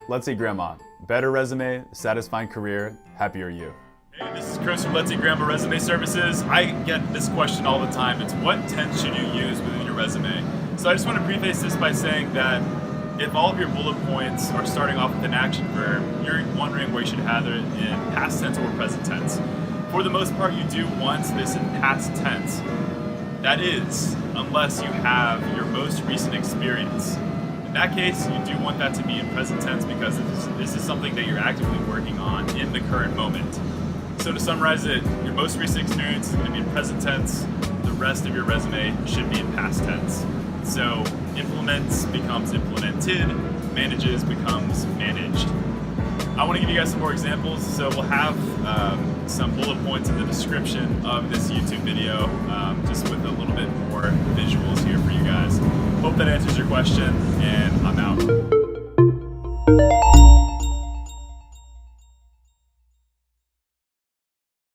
Let's Eat Grandma. Better resume, satisfying career, happier you. Hey, this is Chris from Let's Eat Grandma Resume Services. I get this question all the time. It's what tense should you use within your resume? So I just want to preface this by saying that if all of your bullet points are starting off with an action verb, you're wondering where you should have it in past tense or present tense. For the most part, you do want this in past tense. That is, unless you have your most recent experience. In that case, you do want that to be in present tense because this is something that you're actively working on in the current moment. So to summarize it, your most recent experience is going to be in present tense. The rest of your resume should be in past tense. So implements becomes implemented, manages becomes managed. I want to give you guys some more examples. So we'll have some bullet points in the description of this YouTube video, just with a little bit more visuals here for you guys. Hope that answers your question, and I'm out.